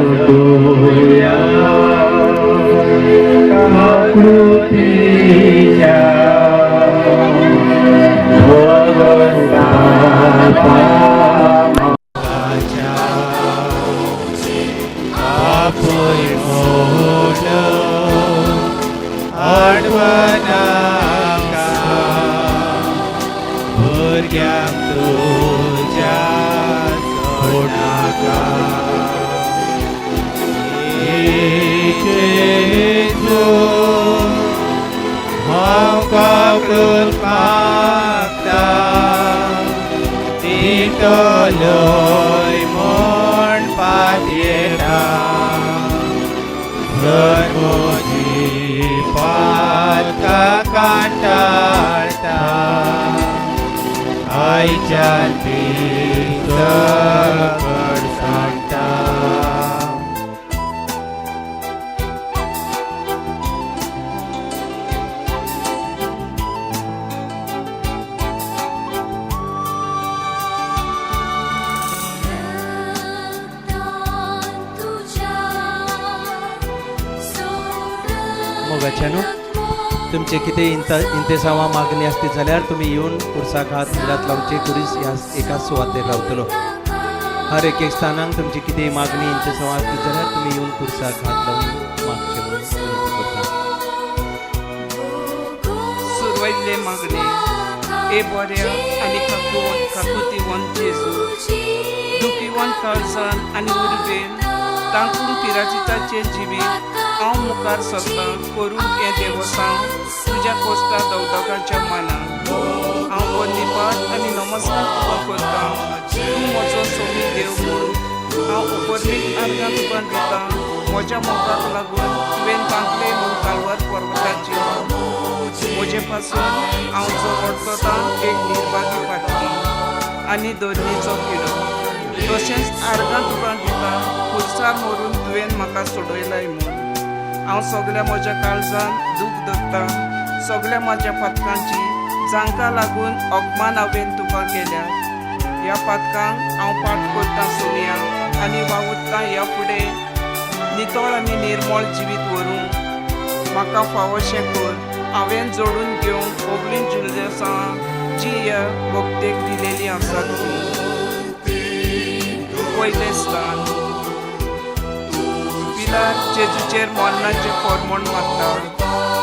देवातोया काकृतीच्या भगवंताचा आपुय मोड आडवनाका भुरग्यांक तुज्या सोडनाका जेजू हांव काकून मागता तितलोय म्हण पातयेता जर म्हजी पातकां कांटाळटा आयच्यान ती सकट सांगता मोगाच्यानो तुमचे कितें इंतेसांवां मागणी आसली जाल्यार तुमी येवन कुर्साक हात मिलात लावचे कुरीस ह्या एका सुवातेर रावतलो. हर एक स्थानाक तुमची कितें मागणी इंतेसांवां आसली जाल्यार तुमी येवन कुर्साक हात लावून मागचे म्हणून विनंती करता. सुरवायल्ले मागणे ए बऱ्या आनी काकुतीवंत जेजू दुखीवंत काळजान आनी उर्बेन तांकून पिराजिताचेर जिवीत हांव मुखार सरतां करूंक हें देवस्थान तुज्या कोश्टा दवदकाच्या मानान हांव वंदीपाट आनी नमस्कार तुका करतां. तूं म्हजो सोमी देव म्हूण हांव उपरमीक आर्गां तुका दितां. म्हज्या मोगाक लागून तुवें तांकले म्हूण कालवार पर्वताचेर म्हजे पासून हांव जो रडटता एक निर्भागी पाटकी आनी दोरयेचो किडो. तशेंच आर्गां तुका दितां खुर्सार व्हरून तुवें म्हाका सोडयलाय म्हूण. हांव सगळ्या म्हज्या काळजान दूख धरतां. सगळ्या म्हज्या पातकांची जांकां लागून अपमान हांवें तुका केल्या. ह्या पातकांक हांव पाठ करतां सोनिया आनी वावुरतां ह्या फुडें नितळ आनी निर्मळ जिवीत व्हरूंक म्हाका फावोशें कर. हांवें जोडून घेवंक ओबलीन जुल्यसां जी ह्या भक्तेक दिलेली आसात ती. पयलें स्थान पिलार जेजूचेर मरणाचें फर्मोण मागता.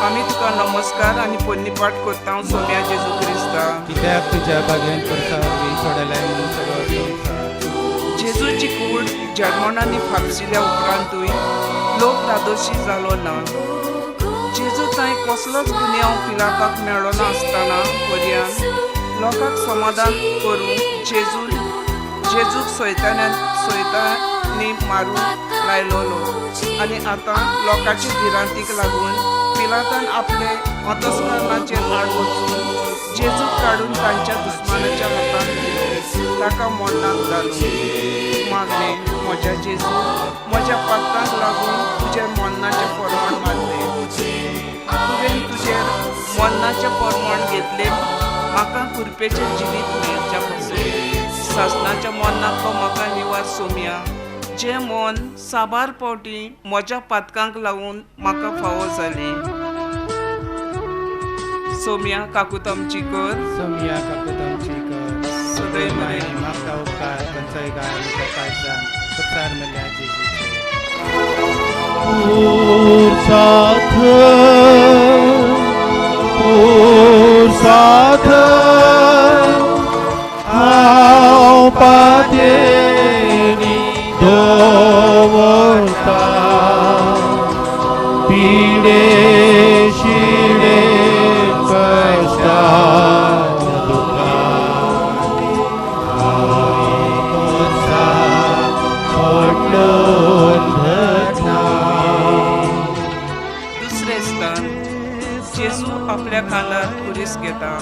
आमी तुका नमस्कार आनी पोन्नीपाट करता सोम्या जेजू क्रिस्ता. कित्याक तुज्या बागेन करता सोडलाय म्हणून सगळो संवसार. जेजूची कूड जर्मनांनी फापशिल्ल्या उपरांतूय लोक रादोशी जालो ना. जेजू थंय कसलोच गुन्यांव हांव पिलाताक मेळ्ळो नासतना पर्यान लोकांक समाधान करूंक जेजूक सैतानी मारूंक लायलोलो. आनी आतां लोकांच्या भिरांतीक लागून पिलातान आपले अंतस्करणाचेर आड वचून जेजूक काडून तांच्या दुस्मानाच्या हातांत दिलो. ताका मरणाक घालून मागणे म्हज्या जेजू म्हज्या पातकांक लागून तुजेर मरणाचें फर्मोण मारलें. तुवें तुजेर मरणाचें फर्मोण घेतलें म्हाका कुरपेचें जिवीत मेळच्या पासून. सासणाच्या मरणाक तो म्हाका निवार सोम्या. जें मन साबार पावटी म्हज्या पातकांक लागून म्हाका फावो जाली. सोम्या काकूत आमची कर. सोम्या काकूत आमची कर. सदैव बरें. मागता उपकार खंयचोय गाय म्हज्या काळजान उपकार मेल्या जेजूचे. साथ हांव पातयेनी दवरता. पिडे शिडे कश्टान दुखान पडलोन धरना. दुसरें स्थान जेजू आपल्या खांदार कुरीस घेता.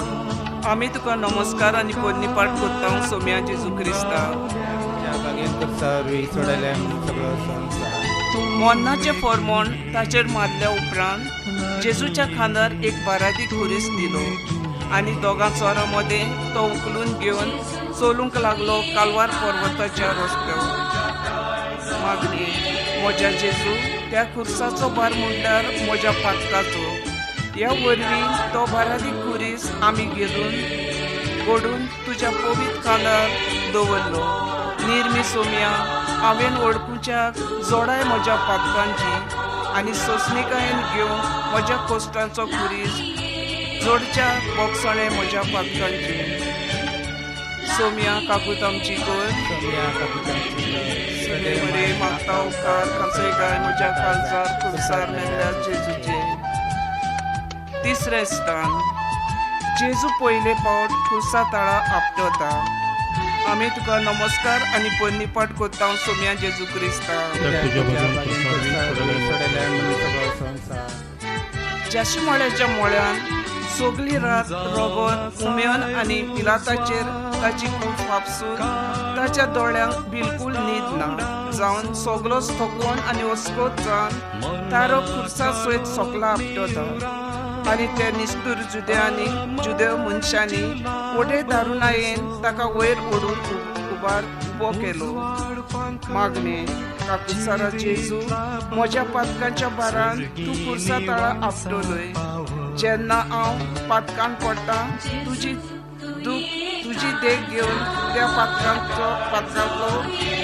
आमी तुका नमस्कार आनी पोन्नीपाट करता सोम्या जेजू क्रिस्ता. ज्या बागेन करता रुई सोडलाय म्हणून सगळो संवसार. मरणाचें फर्मोण ताचेर मारल्या उपरांत जेजूच्या खांदार एक बारादी खुरीस दिलो. आणि दोगां चोरांमध्ये तो उखलून घेवन चलूंक लागलो कालवार पर्वताच्या रस्त्यावर. मागणी म्हज्या जेजू त्या खुर्साचो भार म्हणल्यार म्हज्या पातकाचो. ह्या वरवीं तो भारादी खुरीस आमी घेरून ओडून तुज्या पवित्र कानार दवरलो. निर्मी सोम्या हांवें वळखुच्याक जोडाय म्हज्या पातकांची आनी सोंसणिकायेन घेवन म्हज्या कोश्टांचो खुरीस जोडच्या बोगसणे म्हज्या पातकांची. सोम्या काकूत आमची कर सोम्या काकुतांची सगळे मरे मागता उपकार कसोय गाय म्हज्या काळजार खुर्सार मेल्ल्या जेजूचे. तिसरें स्थान जेजू पयले फावट खुर्सा ताळा आपटता. आमी तुका नमस्कार आनी पन्नीपाट कोत्ता सोम्या जेजू क्रिस्ता. तुझ्या भजन कृपावी सोडल्या मनीस संसार. जाशी मळ्याच्या मोळ्यान सगळी रात रगत उमेन आनी पिलाताचेर ताची खूब वापसून ताच्या दोळ्यांक बिलकूल न्हीद ना जावन सगळोच थकोन आनी वस्कोत जावन तारो खुर्सा सयत सोकला आपटता. आनी त्या निस्तूर जुदेव मनशांनी वडे दारुणायेन ताका वयर ओडून उबो केलो. मागणे काकुसारा जेजू म्हज्या पातकांच्या बारान तूं खुर्सा ताळा आपटलोय. जेन्ना हांव पातकान पडटा तुजी देख घेवन त्या पातकांतलो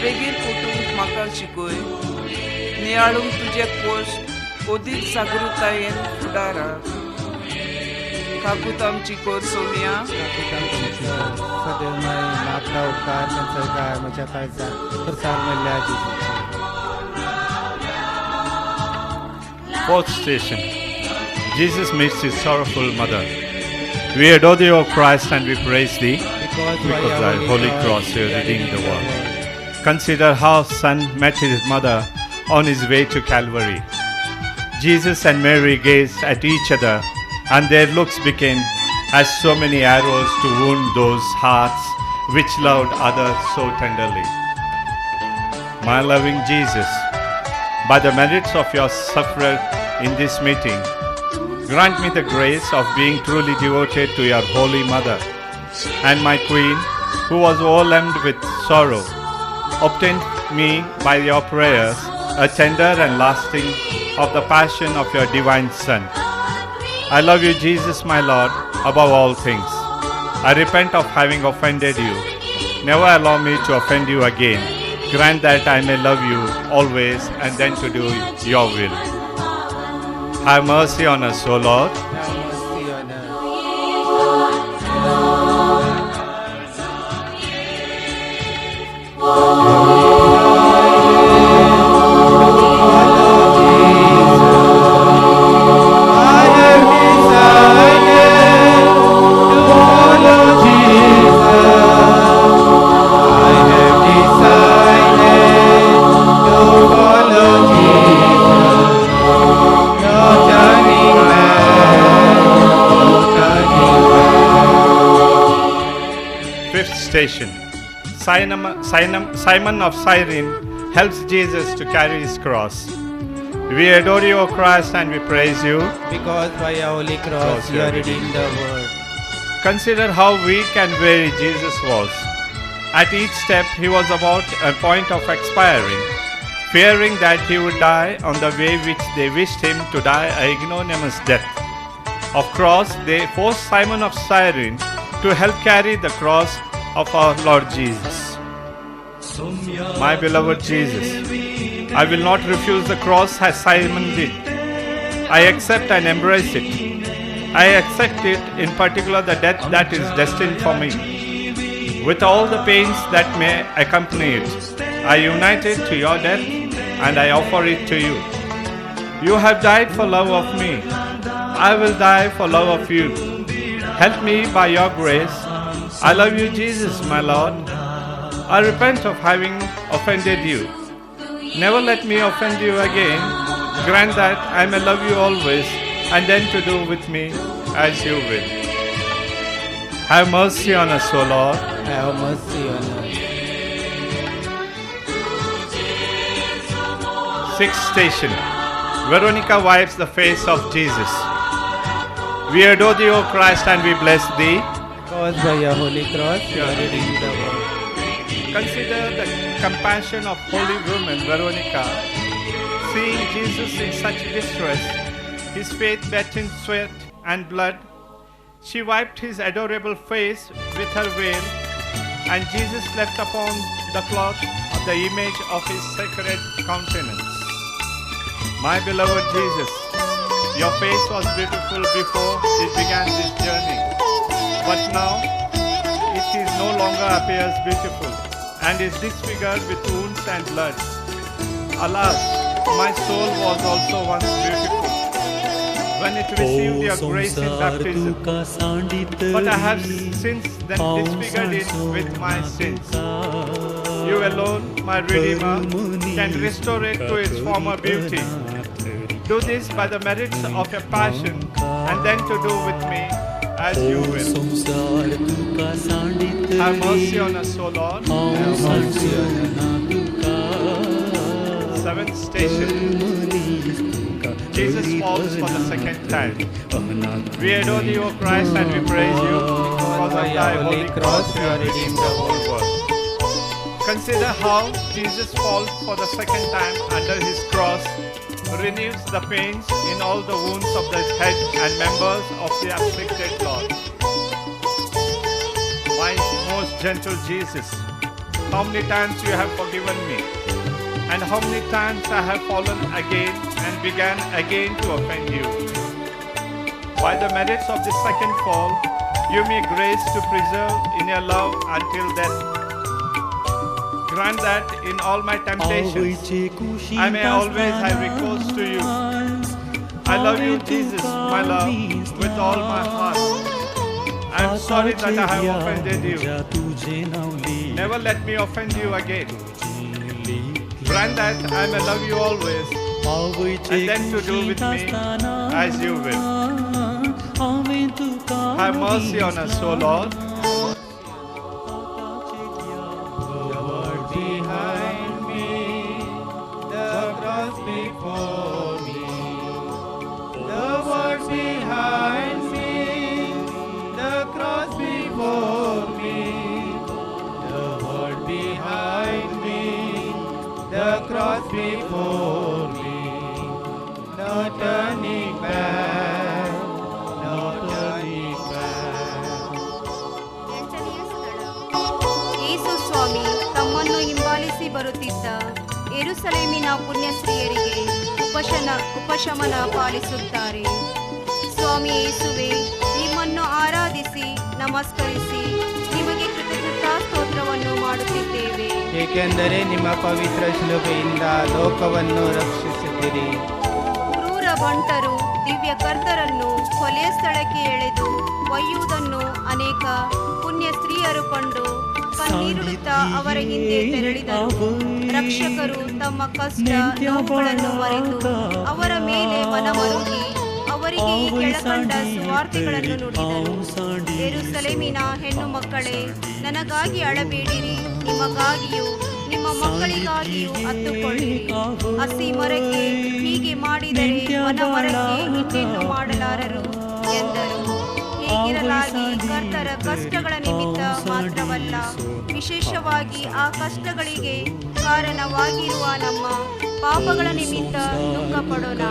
बेगीन उठूंक म्हाका शिकय. नियाळूंक तुजे पोस्ट अदीक जागृतायेन फुडारात. काकूत आमची कोर सोम्या सदैव मागता उपकार कसोय गाय म्हज्या काळजार खुर्सार मेल्ल्या जेजूचे. Fourth station. Jesus meets his sorrowful mother. We adore thee, O Christ, and we praise thee, because thy holy cross has redeemed the world. Consider how Son met his mother on his way to Calvary. Jesus and Mary gazed at each other, and their looks became as so many arrows to wound those hearts which loved others so tenderly. My loving Jesus, by the merits of your sufferer in this meeting, grant me the grace of being truly devoted to your Holy Mother, and my Queen, who was overwhelmed with sorrow, obtain me by your prayers a tender and lasting of the passion of your divine Son. I love you, Jesus, my Lord, above all things. I repent of having offended you. Never allow me to offend you again. Grant that I may love you always and then to do your will. Have mercy on us, O Lord. Have mercy on us. I have decided to follow Jesus. I have decided to follow Jesus. No turning back, no turning back. Fifth station. Simon of Cyrene helps Jesus to carry his cross. We adore you, O Christ, and we praise you. Because by your holy cross you have redeemed the world. Consider how weak and weary Jesus was. At each step he was about a point of expiring, fearing that he would die on the way which they wished him to die an ignominious death. Of course, they forced Simon of Cyrene to help carry the cross of our Lord Jesus. My beloved Jesus, I will not refuse the cross as Simon did. I accept and embrace it. I accept it, in particular the death that is destined for me. With all the pains that may accompany it, I unite it to your death and I offer it to you. You have died for love of me. I will die for love of you. Help me by your grace. I love you, Jesus, my Lord. I repent of having offended you. Never let me offend you again. Grant that I may love you always and then to do with me as you will. Have mercy on us, O Lord. Have mercy on us. Sixth station. Veronica wipes the face of Jesus. We adore thee, O Christ, and we bless thee. Because by your holy cross you have redeemed the world. Consider the compassion of holy woman Veronica. Seeing Jesus in such distress, his face wet in sweat and blood, she wiped his adorable face with her veil, and Jesus left upon the cloth the image of his sacred countenance. My beloved Jesus, your face was beautiful before it began this journey, but now it is no longer appears beautiful and is disfigured with wounds and blood. Alas, my soul was also once beautiful when it received your grace in baptism, but I have since then disfigured it with my sins. You alone, my Redeemer, can restore it to its former beauty. Do this by the merits of your passion, and then to do with me as you will. Have mercy on us, O Lord. Have mercy on us. Seventh station. Jesus falls for the second time. We adore thee, O Christ, and we praise you. Because of thy holy cross, you have redeemed the whole world. Consider how Jesus falls for the second time under his cross, renews the pains in all the wounds of the head and members of the afflicted Lord. My most gentle Jesus, how many times you have forgiven me, and how many times I have fallen again and began again to offend you. By the merits of the second fall, give me grace to preserve in your love until death. Grant that in all my temptations, I may always have recourse to you. I love you, Jesus, my love, with all my heart. I am sorry that I have offended you. Never let me offend you again. Grant that I may love you always, and then to do with me as you will. Have mercy on us, O Lord. Behind me, the cross before me, the words behind me, the cross before me, the word behind me, the cross before me, no turning back, no turning back. ಎಂಟನೆಯ ಸ್ಥಳ. ಯೇಸು ಸ್ವಾಮಿ ತಮ್ಮನ್ನು ಹಿಂಬಾಲಿಸಿ ಬರುತ್ತಿದ್ದ ಯೆರೂಸಲೇಮಿನ ಪುಣ್ಯಸ್ತ್ರೀಯರಿಗೆ ಉಪಶಮನ ಪಾಲಿಸುತ್ತಾರೆ. ಸ್ವಾಮಿ ಯೇಸುವೆ, ನಿಮ್ಮನ್ನು ಆರಾಧಿಸಿ ನಮಸ್ಕರಿಸಿ ನಿಮಗೆ ಕೃತಜ್ಞತಾ ಸ್ತೋತ್ರವನ್ನು ಮಾಡುತ್ತಿದ್ದೇವೆ. ಏಕೆಂದರೆ ನಿಮ್ಮ ಪವಿತ್ರ ಶಿಲುಬೆಯಿಂದ ಲೋಕವನ್ನು ರಕ್ಷಿಸಿದ್ದೀರಿ. ಕ್ರೂರ ಬಂಟರು ದಿವ್ಯ ಕರ್ತರನ್ನು ಕೊಲೆ ಸ್ಥಳಕ್ಕೆ ಎಳೆದು ಒಯ್ಯುವುದನ್ನು ಅನೇಕ ಪುಣ್ಯ ಸ್ತ್ರೀಯರು ಕಂಡು ಕಣ್ಣೀರುಡುತ್ತಾ ಅವರ ಹಿಂದೆ ತೆರಳಿದರು. ರಕ್ಷಕರು ತಮ್ಮ ಕಷ್ಟ ನೋವುಗಳನ್ನು ಮರೆತು ಅವರ ಮೇಲೆ ಮನಮರುಗಿ ಅವರಿಗೆ ಈ ಕೆಳಕಂಡ ಸುವಾರ್ತೆಗಳನ್ನು ನುಡಿದರು. ಯೆರೂಸಲೇಮಿನ ಹೆಣ್ಣು ಮಕ್ಕಳೇ, ನನಗಾಗಿ ಅಳಬೇಡಿರಿ, ನಿಮಗಾಗಿಯೂ ನಿಮ್ಮ ಮಕ್ಕಳಿಗಾಗಿಯೂ ಅತ್ತುಕೊಳ್ಳಿರಿ. ಹಸಿ ಮರಕ್ಕೆ ಹೀಗೆ ಮಾಡಿದರೆ ವನಮರಕ್ಕೆ ಇನ್ನೇನು ಮಾಡಲಾರರು ಎಂದರು. ಹೀಗಿರಲಾಗಿ ಕರ್ತರ ಕಷ್ಟಗಳ ನಿಮಿತ್ತ ಮಾತ್ರವಲ್ಲ, ವಿಶೇಷವಾಗಿ ಆ ಕಷ್ಟಗಳಿಗೆ ಕಾರಣವಾಗಿರುವ ನಮ್ಮ ಪಾಪಗಳ ನಿಮಿತ್ತ ದುಃಖ ಪಡೋಣ.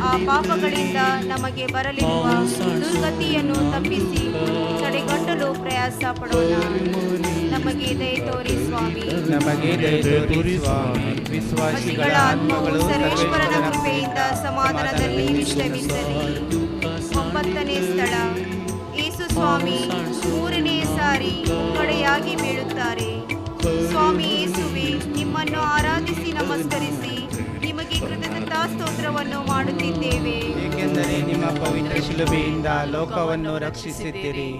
ಆ ಪಾಪಗಳಿಂದ ನಮಗೆ ಬರಲಿರುವ ದುರ್ಗತಿಯನ್ನು ತಪ್ಪಿಸಿ ತಡೆಗಟ್ಟಲು ಪ್ರಯಾಸ ಪಡೋಣ. ನಮಗೆ ದಯೆ ತೋರಿ ಸ್ವಾಮಿ. ನಮಗೆ ದಯೆ ತೋರಿ ಸ್ವಾಮಿ. ವಿಶ್ವಾಸಿಗಳ ಆತ್ಮಗಳು ಸರ್ವೇಶ್ವರನ ಕೃಪೆಯಿಂದ ಸಮಾಧಾನದಲ್ಲಿ ವಿಶ್ರಮಿಸಲಿ. ಒಂಬತ್ತನೇ ಸ್ಥಳ. ಯೇಸು ಸ್ವಾಮಿ ಮೂರನೇ ಸಾರಿ ಕಡೆಯಾಗಿ ಬೀಳುತ್ತಾರೆ. ಸ್ವಾಮಿ ಯೇಸುವೆ, ನಿಮ್ಮನ್ನು ಆರಾಧಿಸಿ ನಮಸ್ಕರಿಸಿ ನಿಮಗೆ ಕೃತಜ್ಞತಾ ಸ್ತೋತ್ರವನ್ನು ಮಾಡುತ್ತಿದ್ದೇವೆ. ಏಕೆಂದರೆ ನಿಮ್ಮ ಪವಿತ್ರ ಶಿಲುಬೆಯಿಂದ ಲೋಕವನ್ನು ರಕ್ಷಿಸಿದ್ದೀರಿ.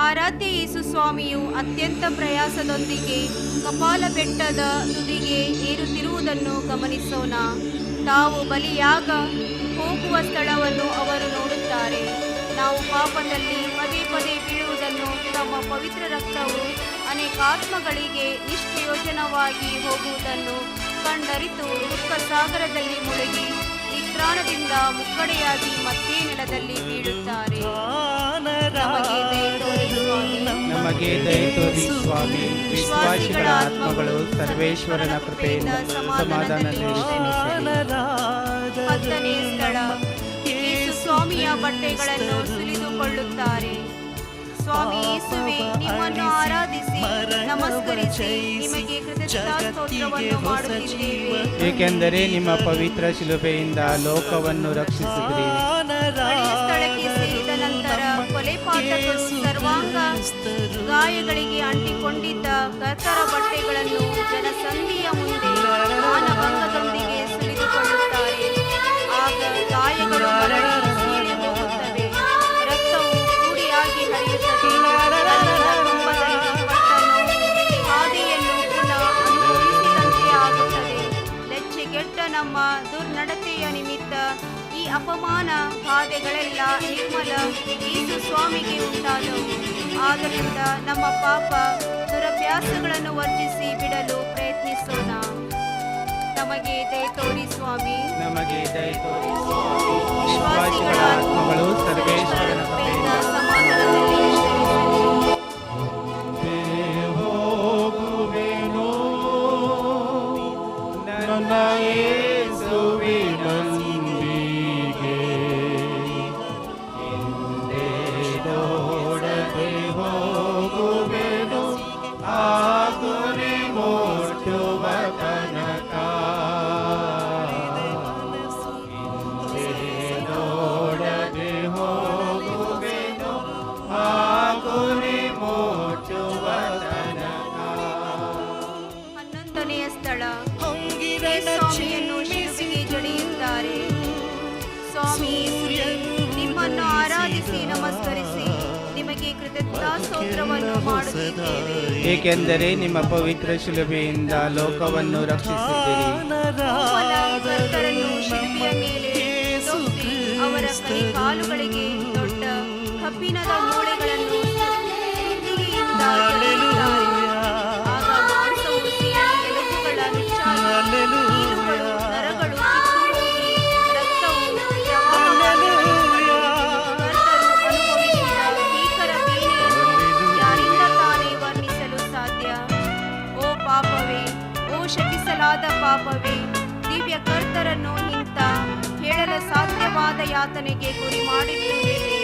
ಆರಾಧ್ಯ ಯೇಸು ಸ್ವಾಮಿಯು ಅತ್ಯಂತ ಪ್ರಯಾಸದೊಂದಿಗೆ ಕಪಾಲ ಬೆಟ್ಟದ ತುದಿಗೆ ಏರುತ್ತಿರುವುದನ್ನು ಗಮನಿಸೋಣ. ತಾವು ಬಲಿಯಾಗ ಹೋಗುವ ಸ್ಥಳವನ್ನು ಅವರು ನೋಡುತ್ತಾರೆ. ನಾವು ಪಾಪದಲ್ಲಿ ಪದೇ ಪದೇ ಬೀಳುವುದನ್ನು, ತಮ್ಮ ಪವಿತ್ರ ರಕ್ತವು ಅನೇಕ ಆತ್ಮಗಳಿಗೆ ನಿಷ್ಪ್ರಯೋಜನವಾಗಿ ಹೋಗುವುದನ್ನು ಕಂಡರಿತು ದುಃಖ ಸಾಗರದಲ್ಲಿ ಮುಳುಗಿ ನಿತ್ರಾಣದಿಂದ ಮುಕ್ಕಡೆಯಾಗಿ ಮತ್ತೆ ನೆಲದಲ್ಲಿ ಬೀಳುತ್ತಾರೆ. ನಮಗೆ ದಯೆ ತೋರಿ ಸ್ವಾಮಿ. ನಮಗೆ ದಯೆ ತೋರಿ ಸ್ವಾಮಿ. ವಿಶ್ವಾಸಿಗಳ ಆತ್ಮಗಳು ಸರ್ವೇಶ್ವರನ ಕೃಪೆಯಿಂದ ಸಮಾಧಾನ ನಿರೀಕ್ಷಿಸಲಿ. 10ನೇ ಸ್ಥಳ, ಯೇಸು ಸ್ವಾಮಿಯ ಬಟ್ಟೆಗಳನ್ನು ಸುಲಿದುಕೊಳ್ಳುತ್ತಾರೆ. ಸ್ವಾಮಿ ಯೇಸುವೆ, ನಿಮ್ಮನ್ನು ಆರಾಧಿಸಿ ನಮಸ್ಕರಿಸಿ ನಿಮಗೆ ಕೃತಜ್ಞತಾಸ್ತೋತ್ರವನ್ನು ಮಾಡುತ್ತಿದ್ದೇವೆ. ಏಕೆಂದರೆ ನಿಮ್ಮ ಪವಿತ್ರ ಶಿಲುಬೆಯಿಂದ ಲೋಕವನ್ನು ರಕ್ಷಿಸಿದ್ರಿ. ಹಳೆಯ ಸ್ಥಳಕ್ಕೆ ಸೇರಿದ ನಂತರ ಕೊಲೆಪಾತಕರು ಸರ್ವಾಂಗ ಗಾಯಗಳಿಗೆ ಅಂಟಿಕೊಂಡಿದ್ದ ಕರ್ತರ ಬಟ್ಟೆಗಳನ್ನು ಜನಸಂಧಿಯ ಮುಂದೆ ಮಾನಭಂಗದೊಂದಿಗೆ ಸುಲಿದುಕೊಳ್ಳುತ್ತಾರೆ. ಆಗ ಗಾಯಗಳು ಮರಳಿ ಸೀಳಿ ಹೋಗುತ್ತವೆ, ರಕ್ತವು ಕೂಡಿಯಾಗಿ ಹರಿಯುತ್ತದೆ. ಕಲ್ಲಿನ ಕಂಬದಲ್ಲಿ ಪಟ್ಟ ಹಾದಿಯನ್ನು ಪುನಃ ಅನುಭವಿಸಿದಂತೆ ಆಗುತ್ತದೆ. ಲಜ್ಜೆಗೆಟ್ಟ ನಮ್ಮ ದುರ್ನಡತೆಯ ನಿಮಿತ್ತ ಈ ಅಪಮಾನ ಬಾಧೆಗಳೆಲ್ಲ ನಿರ್ಮಲ ಯೇಸು ಸ್ವಾಮಿಗೆ ಉಂಟಾದವು. ಆದ್ದರಿಂದ ನಮ್ಮ ಪಾಪ ದುರಭ್ಯಾಸಗಳನ್ನು ವರ್ಜಿಸಿ ಬಿಡಲು ಪ್ರಯತ್ನಿಸೋಣ. ನಮಗೆ ದಯೆ ತೋರಿ ಸ್ವಾಮಿ. ನಮಗೆ ದಯೆ ತೋರಿ ಸ್ವಾಮಿ. ವಿಶ್ವಾಸಿಗಳ ಆತ್ಮಗಳು ಸರ್ವೇಶ್ವರನ ಕೃಪೆಯಿಂದ ಕೃಪೆಯಿಂದ ಸಮಾಧಾನದಲ್ಲಿ ವಿಶ್ರಮಿಸಲಿ. ಹೋಗುವೆನು ನನ್ನ ಯೇಸುವಿನೊಂದಿಗೆ, ಹಿಂದೆ ನೋಡದೆ ಹೋಗುವೆನು ಆ ಗುರಿ ಮುಟ್ಟುವ ತನಕ. ಹಿಂದೆ ನೋಡದೆ ಹೋಗುವೆನು ಆ ಗುರಿ ಮುಟ್ಟುವ ತನಕ. 11ನೆಯ ಸ್ಥಳ, ಸ್ವಾಮಿಯನ್ನು ಶಿಲುಬೆಗೆ ಜಡಿಯುತ್ತಾರೆ. ಸ್ವಾಮಿ ಯೇಸುವೆ, ನಿಮ್ಮನ್ನು ಆರಾಧಿಸಿ ನಮಸ್ಕರಿಸಿ ನಿಮಗೆ ಕೃತಜ್ಞತಾಸ್ತೋತ್ರವನ್ನು ಮಾಡುತ್ತಿದ್ದೇವೆ. ಏಕೆಂದರೆ ನಿಮ್ಮ ಪವಿತ್ರ ಶಿಲುಬೆಯಿಂದ ಲೋಕವನ್ನು ರಕ್ಷಿಸಿದ್ದೀರಿ. ಯೆಹೋವನ ಕರ್ತರನ್ನು ಶಿಲುಬೆಯ ಮೇಲೆ ದೊಬ್ಬಿ ಅವರ ಕೈ ಕಾಲುಗಳಿಗೆ ದೊಡ್ಡ ಕಬ್ಬಿಣದ ಮೂಳೆಗಳನ್ನು ಸುತ್ತಿಗೆಯಿಂದ ಜಡಿಯುತ್ತಾರೆ. ಆಗ ಮಾಂಸವು ಸೀಳಿ ಎಲುಬುಗಳ ನುಚ್ಚಾಗಿ ಕೀಲುಗಳು ನರಗಳು ಕಿತ್ತುಹೋಗಿ ರಕ್ತವು ಪ್ರವಾಹವಾಗುತ್ತದೆ. ಕರ್ತರು ಅನುಭವಿಸಿದ ಭೀಕರ ಬೇನೆಯನ್ನು ಯಾರಿಂದ ತಾನೇ ವರ್ಣಿಸಲು ಸಾಧ್ಯ? ಓ ಪಾಪವೇ, ಓ ಶಪಿಸಲಾದ ಪಾಪವೇ, ದಿವ್ಯ ಕರ್ತರನ್ನು ಇಂಥ ಹೇಳಲು ಸಾಧ್ಯವಾದ ಯಾತನೆಗೆ ಗುರಿ ಮಾಡಿದ್ದೀರಿ.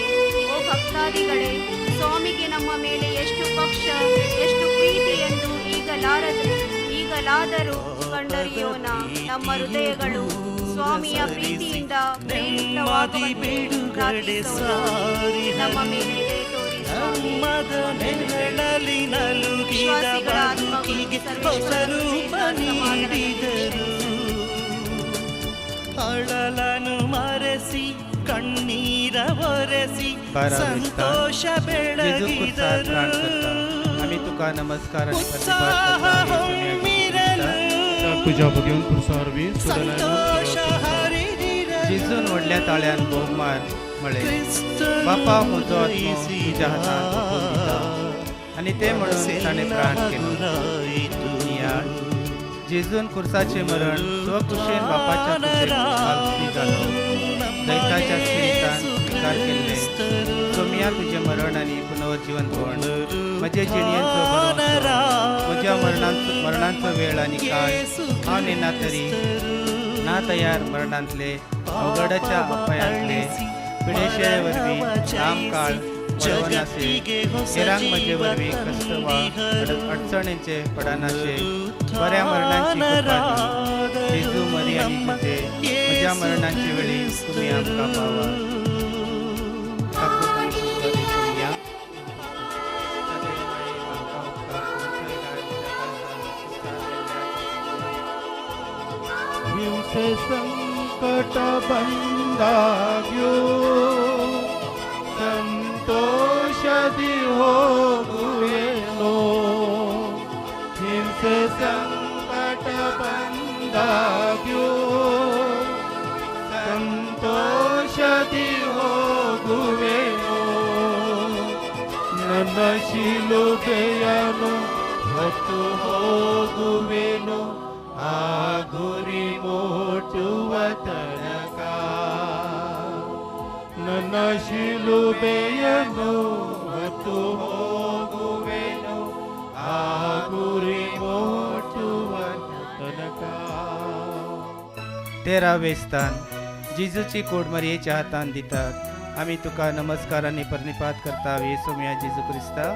ಓ ಭಕ್ತಾದಿಗಳೇ, ಸ್ವಾಮಿಗೆ ನಮ್ಮ ಮೇಲೆ ಎಷ್ಟು ಪಕ್ಷ, ಎಷ್ಟು ಪ್ರೀತಿ ಎಂದು ಈಗಲಾದರೂ ಕಂಡರಿಯೋಣ. ನಮ್ಮ ಹೃದಯಗಳು ಸ್ವಾಮಿಯ ಪ್ರೀತಿಯಿಂದ ಪ್ರೇರಿತವಾಗುವಂತೆ ಪ್ರಾರ್ಥಿಸೋಣ. ನಮ್ಮ ಮೇಲೆ ದಯೆ ತೋರಿ ಸ್ವಾಮಿ. ವಿಶ್ವಾಸಿಗಳ ಆತ್ಮಗಳಿಗೆ ಸರ್ವೇಶ್ವರನ ಕೃಪೆಯಿಂದ ಸಮಾಧಾನ. ಅಳಲನು ಮರೆಸಿ ಕಣ್ಣೀರ ಒರೆಸಿ ಸಂತೋಷ ಬೆಳಗಿದರು. आम्ही तुका नमस्कार आणि उत्साह ಹೊಮ್ಮಿರಲು तुझ्या बघून पुरसारवी ಸಂತೋಷ ಹರಿದಿರಲು. जिजून ओढल्या ताळ्यान बहुमान मळे. बापा म्हजो आत्मो तुझ्या हातान सोपून दिता. आणि ते म्हणून ताणे प्राण केलो. या जेजून कुर्साचे मरण स्वकुशेन बापाच्या कुशेन खालती जालो. दैताच्या स्पिरितान स्वीकार केल्ले. सोमिया तुझे मरण आणि पुनर्जीवनपण म्हजे जिणयेचो भरोसो. म्हज्या मरणांचो वेळ आणि काळ हांव नेना तरी ना तयार मरणांतले अवघडाच्या अपायांतले पिडेशे वरवीं लांब काळ वळवनासे. हेरांक म्हजे वरवीं कश्ट वा अडचणींचे पडनाशे. बऱ्या मरणांची कृपा दी. जेजू मरी आनी तुजे म्हज्या मरणाचे वेळी तुमी आमकां पावा. हिंसे संकट बंदाग्यो संतोषदी होगुवेनो. हिंसे संकट बंदाग्यो ಸಂತೋಷದಿ ಹೋಗುವೆನು. ನನ್ನ ಶಿಲುಬೆಯನ್ನು ಹೊತ್ತು ಹೋಗುವೆನು ಆ ಗುರಿ ಮುಟ್ಟುವ ತನಕ. 13वें स्थान जेजूची कूड मरियेच्या हातान दितात आमी तुका नमस्कार आनी परनिपात करता येसू मिया जेजू क्रिस्ता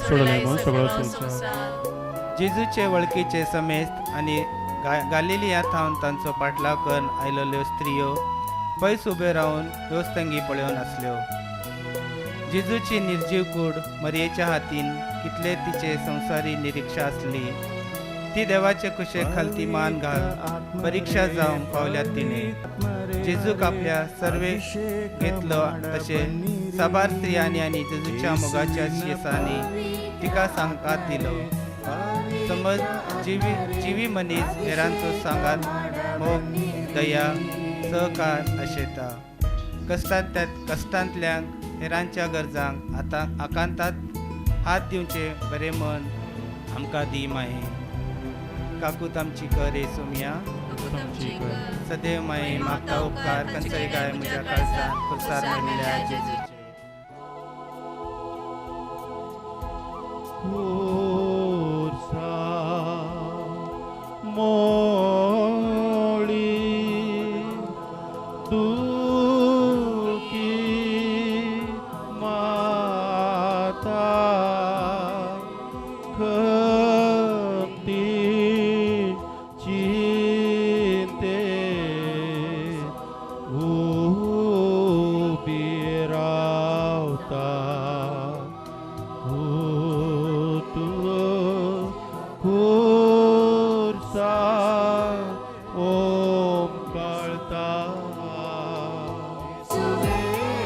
सोडलायमो सगळो संसार जेजूचे वळखीचे समेस्त आनी गालिलिया थावन तांचो पाटलाव करून आयलोल्यो स्त्रियो पयस उबे रावन दोस्तंगी पळोवन आसल्यो. जेजूची निर्जीव कूड मरियेच्या हातीन कितले तिचे संवसारी निरीक्षा आसली. ती देवाचे कुशेक खालती मान घाल परीक्षा जावंक पावल्यात तिणे. जेजूक आपल्या सर्वे घेतलो तशे साबार स्त्रियांनी आनी जेजूच्या मोगाच्या शेसांनी तिका सांगात दिलो. समज जिवी मनीस हेरांचो सांगात मोग दया सहकार आशेता. कश्टांतल्यांक हेरांच्या गरजांक आकांतात हात दिवचे बरे मन आमकां दी माये. काकूत आमची कर येसू मिया सदैव माये मागता उपकार खंयचोय गाय म्हज्या काळजांत खुर्सार मेल्ल्या जेजूचे.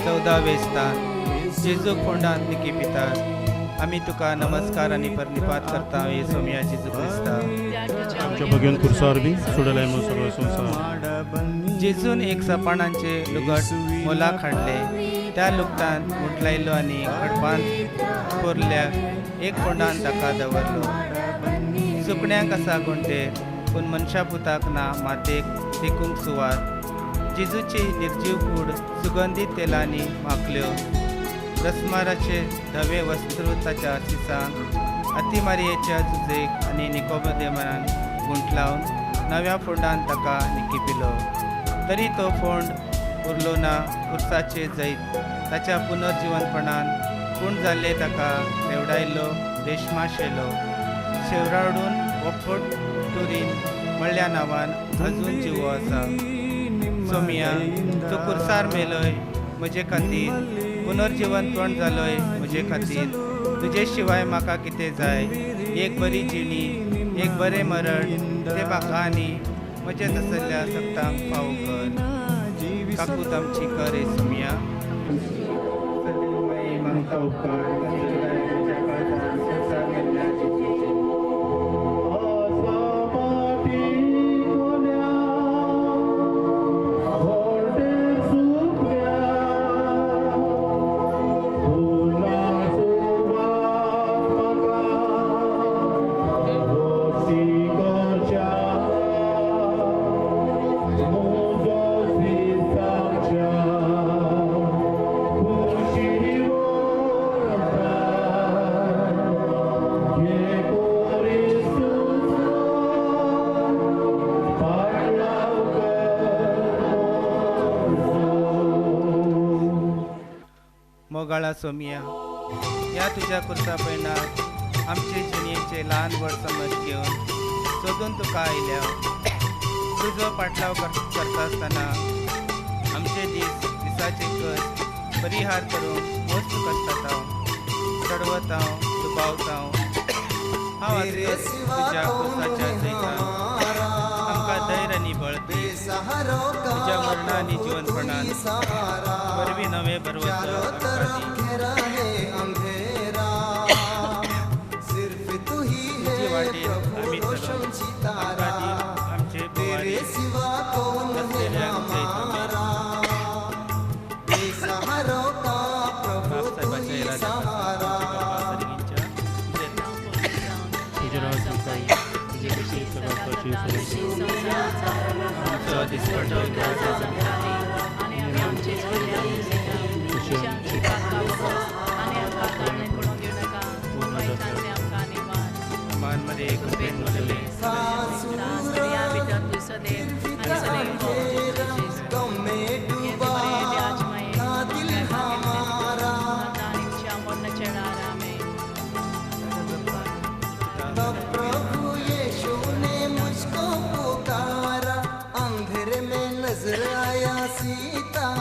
चौदावें स्थान जेजू फोंडांत निकी पितात आमी तुका नमस्कार आनी परनिपात करता येसू मिया जेजू क्रिस्ता. आमच्या भगवान कुर्सार बी सोडलायमो सगळो संसार. जेजून एक सपाणांचे लुगट मोलाक हाडले. त्या लुगटान मुटलायलो आनी खडपांत कोरल्या एक फोंडान ताका दवरलो. सुकण्यांक आसा घोंटे पूण मनशा पुताक ना मातेक देखूंक सुवात. जेजूची निर्जीव कूड सुगंधीत तेलांनी माखल्यो. रसमाराचे धवे वस्त्र ताच्या सिसांक अति मारयेच्या झुजेक आनी निकोदेमानान गुंठलावन नव्या फोंडान ताका निकिपिलो. तरी तो फोंड उरलो ना उर्साचे जैत ताच्या पुनर्जीवनपणान पूण जाल्ले ताका रेवडायल्लो रेशमा शेलो. शेवराडून ओफोट टुरीन म्हणल्या नांवान अजून जिवो आसा. सोमिया तूं कुर्सार मेलोय म्हजे खातीर पुनर्जीवन तोंड जालोय म्हजे खातीर. तुजे शिवाय म्हाका कितें जाय. एक बरी जिणी एक बरें मरण ते म्हाका आनी म्हजे तसल्या सप्तांक फावो कर. काकूत आमची कर येसू मिया. मोगाळा सोमिया या तुझ्या कुर्सा पैनाक आमचे जिणेचे ल्हान व्हड समज घेवन सोदून तुका आयल्या. तुजो पाटलाव करता आसतना आमचे दिसाचे कस परिहार करूंक वस्त कश्टात हांव चडवत हांव दुबावता हांव तुज्या कुर्साच्या जैतान आमकां धैर्य आनी बळ दी. तुज्या मरणा आनी जिवनपणान परवी नवे बरवत तुजी वाटेर आमी चलून आमचे बुवारी असलेल्यांक जैत बापसाहेबाच्या इराद्याच्या तुझे राज आमकां तुझे कशी सगळ्याची आमचो दिसपटो मान कृपेन मदले सदैव आणि सदैव